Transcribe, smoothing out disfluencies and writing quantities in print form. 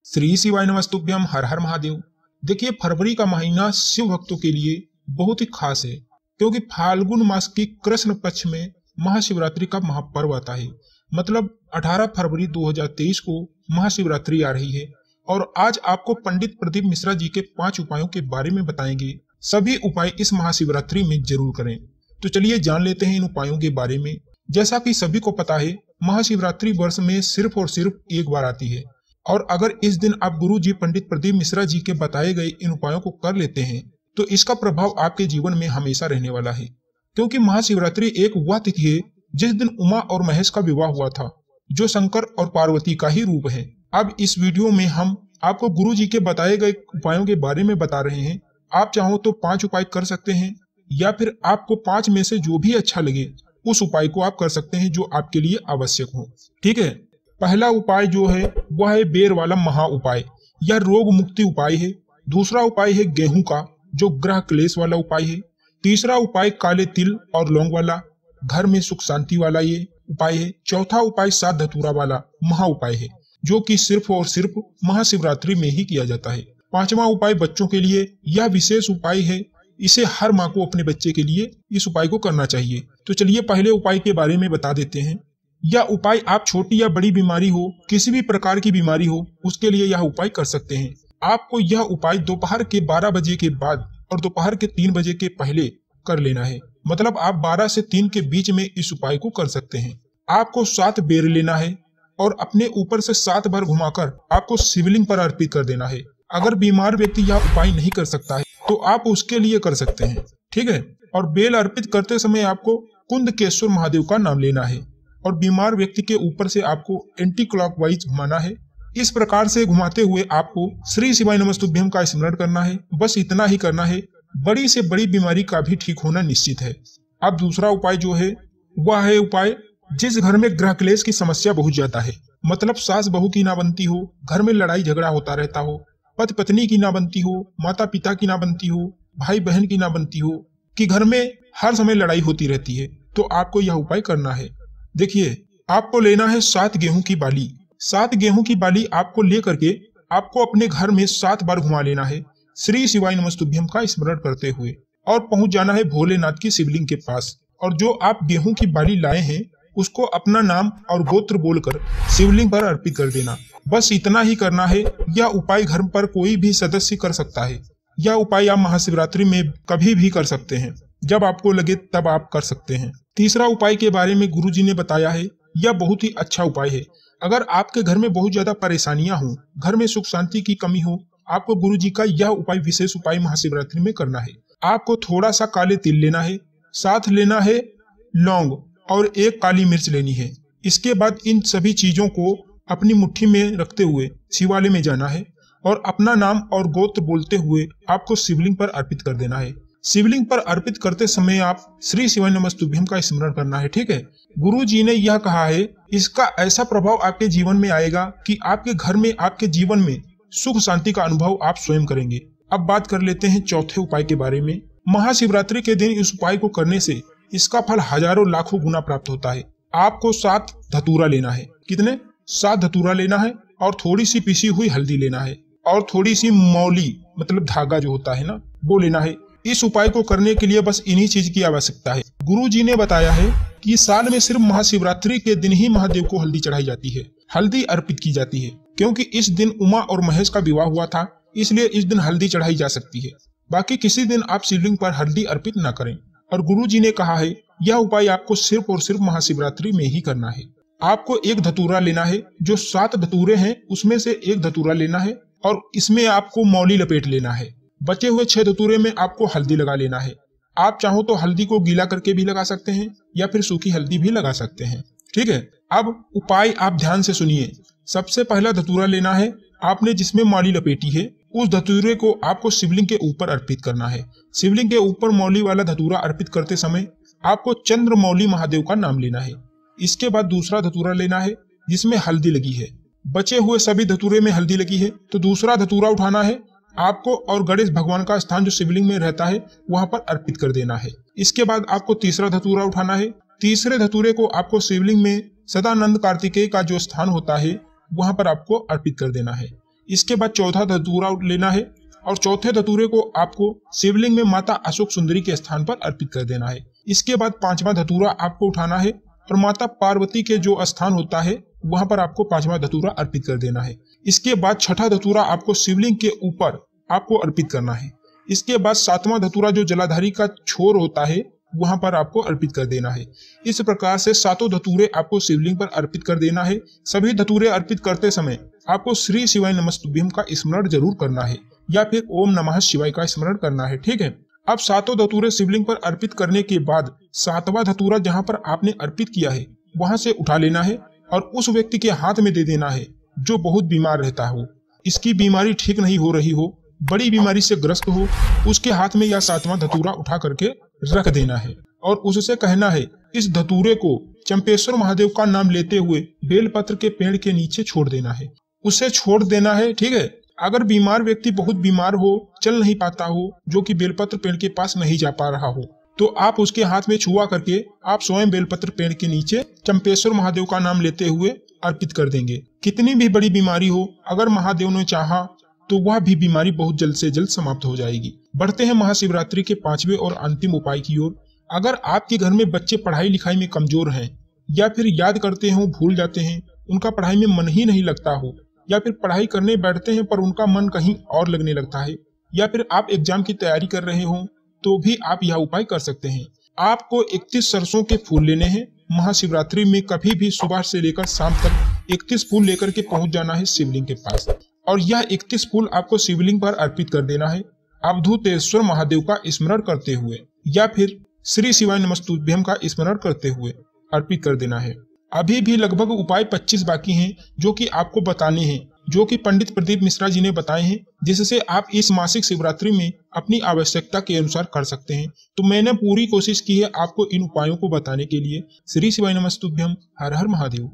श्री शिवाय नमस्तुभ्यम, हर हर महादेव। देखिए, फरवरी का महीना शिव भक्तों के लिए बहुत ही खास है, क्योंकि फाल्गुन मास की कृष्ण पक्ष में महाशिवरात्रि का महापर्व आता है। मतलब 18 फरवरी 2023 को महाशिवरात्रि आ रही है और आज आपको पंडित प्रदीप मिश्रा जी के 5 उपायों के बारे में बताएंगे। सभी उपाय इस महाशिवरात्रि में जरूर करें। तो चलिए जान लेते हैं इन उपायों के बारे में। जैसा कि सभी को पता है, महाशिवरात्रि वर्ष में सिर्फ और सिर्फ एक बार आती है और अगर इस दिन आप गुरु जी पंडित प्रदीप मिश्रा जी के बताए गए इन उपायों को कर लेते हैं तो इसका प्रभाव आपके जीवन में हमेशा रहने वाला है। क्योंकि महाशिवरात्रि एक वह तिथि है जिस दिन उमा और महेश का विवाह हुआ था, जो शंकर और पार्वती का ही रूप है। अब इस वीडियो में हम आपको गुरु जी के बताए गए उपायों के बारे में बता रहे हैं। आप चाहो तो 5 उपाय कर सकते हैं या फिर आपको 5 में से जो भी अच्छा लगे उस उपाय को आप कर सकते हैं जो आपके लिए आवश्यक हो। ठीक है। पहला उपाय जो है वह है बेर वाला महा उपाय। यह रोग मुक्ति उपाय है। दूसरा उपाय है गेहूं का, जो ग्रह क्लेश वाला उपाय है। तीसरा उपाय काले तिल और लौंग वाला, घर में सुख शांति वाला ये उपाय है। चौथा उपाय 7 धतूरा वाला महा उपाय है, जो कि सिर्फ और सिर्फ महाशिवरात्रि में ही किया जाता है। पांचवा उपाय बच्चों के लिए, यह विशेष उपाय है। इसे हर माँ को अपने बच्चे के लिए इस उपाय को करना चाहिए। तो चलिए पहले उपाय के बारे में बता देते हैं। यह उपाय आप छोटी या बड़ी बीमारी हो, किसी भी प्रकार की बीमारी हो, उसके लिए यह उपाय कर सकते हैं। आपको यह उपाय दोपहर के 12 बजे के बाद और दोपहर के 3 बजे के पहले कर लेना है। मतलब आप 12 से 3 के बीच में इस उपाय को कर सकते हैं। आपको 7 बेर लेना है और अपने ऊपर से 7 बार घुमाकर आपको शिवलिंग पर अर्पित कर देना है। अगर बीमार व्यक्ति यह उपाय नहीं कर सकता है तो आप उसके लिए कर सकते हैं। ठीक है। और बेल अर्पित करते समय आपको कुंदकेश्वर महादेव का नाम लेना है और बीमार व्यक्ति के ऊपर से आपको एंटी क्लॉकवाइज घुमाना है। इस प्रकार से घुमाते हुए आपको श्री शिवाय नमस्तुभ्यम का स्मरण करना है। बस इतना ही करना है। बड़ी से बड़ी बीमारी का भी ठीक होना निश्चित है। अब दूसरा उपाय जो है वह है उपाय जिस घर में ग्रह क्लेश की समस्या बहुत ज्यादा है, मतलब सास बहू की ना बनती हो, घर में लड़ाई झगड़ा होता रहता हो, पति पत्नी की ना बनती हो, माता पिता की ना बनती हो, भाई बहन की ना बनती हो, कि घर में हर समय लड़ाई होती रहती है, तो आपको यह उपाय करना है। देखिए, आपको लेना है 7 गेहूं की बाली। 7 गेहूं की बाली आपको लेकर के आपको अपने घर में 7 बार घुमा लेना है श्री शिवाय नमस्तुभ्यम का स्मरण करते हुए और पहुंच जाना है भोलेनाथ की शिवलिंग के पास। और जो आप गेहूं की बाली लाए हैं उसको अपना नाम और गोत्र बोलकर शिवलिंग पर अर्पित कर देना। बस इतना ही करना है। यह उपाय घर पर कोई भी सदस्य कर सकता है। यह उपाय आप महाशिवरात्रि में कभी भी कर सकते हैं, जब आपको लगे तब आप कर सकते हैं। तीसरा उपाय के बारे में गुरुजी ने बताया है। यह बहुत ही अच्छा उपाय है। अगर आपके घर में बहुत ज्यादा परेशानियां हो, घर में सुख शांति की कमी हो, आपको गुरुजी का यह उपाय विशेष उपाय महाशिवरात्रि में करना है। आपको थोड़ा सा काले तिल लेना है, साथ लेना है लौंग और 1 काली मिर्च लेनी है। इसके बाद इन सभी चीजों को अपनी मुट्ठी में रखते हुए शिवालय में जाना है और अपना नाम और गोत्र बोलते हुए आपको शिवलिंग पर अर्पित कर देना है। शिवलिंग पर अर्पित करते समय आप श्री शिवाय नमस्तुभ्यम का स्मरण करना है। ठीक है। गुरु जी ने यह कहा है, इसका ऐसा प्रभाव आपके जीवन में आएगा कि आपके घर में, आपके जीवन में सुख शांति का अनुभव आप स्वयं करेंगे। अब बात कर लेते हैं चौथे उपाय के बारे में। महाशिवरात्रि के दिन इस उपाय को करने से इसका फल हजारों लाखों गुना प्राप्त होता है। आपको 7 धतूरा लेना है। कितने? 7 धतूरा लेना है और थोड़ी सी पिसी हुई हल्दी लेना है और थोड़ी सी मौली, मतलब धागा जो होता है ना, वो लेना है। इस उपाय को करने के लिए बस इन्हीं चीज की आवश्यकता है। गुरु जी ने बताया है कि साल में सिर्फ महाशिवरात्रि के दिन ही महादेव को हल्दी चढ़ाई जाती है, हल्दी अर्पित की जाती है। क्योंकि इस दिन उमा और महेश का विवाह हुआ था, इसलिए इस दिन हल्दी चढ़ाई जा सकती है। बाकी किसी दिन आप शिवलिंग पर हल्दी अर्पित न करें। और गुरु जी ने कहा है यह उपाय आपको सिर्फ और सिर्फ महाशिवरात्रि में ही करना है। आपको 1 धतूरा लेना है। जो 7 धतूरे हैं उसमें से 1 धतूरा लेना है और इसमें आपको मौली लपेट लेना है। बचे हुए 6 धतूरे में आपको हल्दी लगा लेना है। आप चाहो तो हल्दी को गीला करके भी लगा सकते हैं या फिर सूखी हल्दी भी लगा सकते हैं। ठीक है। अब उपाय आप ध्यान से सुनिए। सबसे पहला धतूरा लेना है आपने जिसमें मौली लपेटी है, उस धतूरे को आपको शिवलिंग के ऊपर अर्पित करना है। शिवलिंग के ऊपर मौली वाला धतूरा अर्पित करते समय आपको चंद्रमौली महादेव का नाम लेना है। इसके बाद दूसरा धतूरा लेना है जिसमें हल्दी लगी है। बचे हुए सभी धतूरे में हल्दी लगी है तो दूसरा धतूरा उठाना है आपको और गणेश भगवान का स्थान जो शिवलिंग में रहता है वहां पर अर्पित कर देना है। इसके बाद आपको तीसरा धतूरा उठाना है। तीसरे धतूरे को आपको शिवलिंग में सदानंद कार्तिकेय का जो स्थान होता है वहां पर आपको अर्पित कर देना है। इसके बाद चौथा धतूरा लेना है और चौथे धतूरे को आपको शिवलिंग में माता अशोक सुंदरी के स्थान पर अर्पित कर देना है। इसके बाद पांचवा धतूरा आपको उठाना है और माता पार्वती के जो स्थान होता है वहां पर आपको पांचवा धतूरा अर्पित कर देना है। इसके बाद छठा धतूरा आपको शिवलिंग के ऊपर आपको अर्पित करना है। इसके बाद सातवां धतूरा जो जलाधारी का छोर होता है वहां पर आपको अर्पित कर देना है। इस प्रकार से सातों धतूरे आपको शिवलिंग पर अर्पित कर देना है। सभी धतूरे अर्पित करते समय आपको श्री शिवाय नमस्तुभ्यम का स्मरण जरूर करना है या फिर ओम नमः शिवाय का स्मरण करना है। ठीक है। अब सातों धतूरे शिवलिंग पर अर्पित करने के बाद सातवां धतूरा जहां पर आपने अर्पित किया है वहां से उठा लेना है और उस व्यक्ति के हाथ में दे देना है जो बहुत बीमार रहता हो, इसकी बीमारी ठीक नहीं हो रही हो, बड़ी बीमारी से ग्रस्त हो, उसके हाथ में यह सातवां धतूरा उठा करके रख देना है और उससे कहना है इस धतूरे को चंपेश्वर महादेव का नाम लेते हुए बेलपत्र के पेड़ के नीचे छोड़ देना है, उसे छोड़ देना है। ठीक है। अगर बीमार व्यक्ति बहुत बीमार हो, चल नहीं पाता हो, जो कि बेलपत्र पेड़ के पास नहीं जा पा रहा हो, तो आप उसके हाथ में छुआ करके आप स्वयं बेलपत्र पेड़ के नीचे चंपेश्वर महादेव का नाम लेते हुए अर्पित कर देंगे। कितनी भी बड़ी बीमारी हो, अगर महादेव ने चाहा तो वह भी बीमारी बहुत जल्द से जल्द समाप्त हो जाएगी। बढ़ते हैं महाशिवरात्रि के पांचवें और अंतिम उपाय की ओर। अगर आपके घर में बच्चे पढ़ाई लिखाई में कमजोर हैं या फिर याद करते हो भूल जाते हैं, उनका पढ़ाई में मन ही नहीं लगता हो, या फिर पढ़ाई करने बैठते हैं पर उनका मन कहीं और लगने लगता है, या फिर आप एग्जाम की तैयारी कर रहे हो, तो भी आप यह उपाय कर सकते हैं। आपको 31 सरसों के फूल लेने हैं। महाशिवरात्रि में कभी भी सुबह से लेकर शाम तक 31 फूल लेकर के पहुंच जाना है शिवलिंग के पास और यह 31 फूल आपको शिवलिंग पर अर्पित कर देना है अवधूतेश्वर महादेव का स्मरण करते हुए या फिर श्री शिवाय नमस्तुभ्यम का स्मरण करते हुए अर्पित कर देना है। अभी भी लगभग उपाय 25 बाकी हैं जो कि आपको बताने हैं, जो कि पंडित प्रदीप मिश्रा जी ने बताए हैं, जिससे आप इस मासिक शिवरात्रि में अपनी आवश्यकता के अनुसार कर सकते हैं। तो मैंने पूरी कोशिश की है आपको इन उपायों को बताने के लिए। श्री शिवाय नमस्तुभ्यम। हर हर महादेव।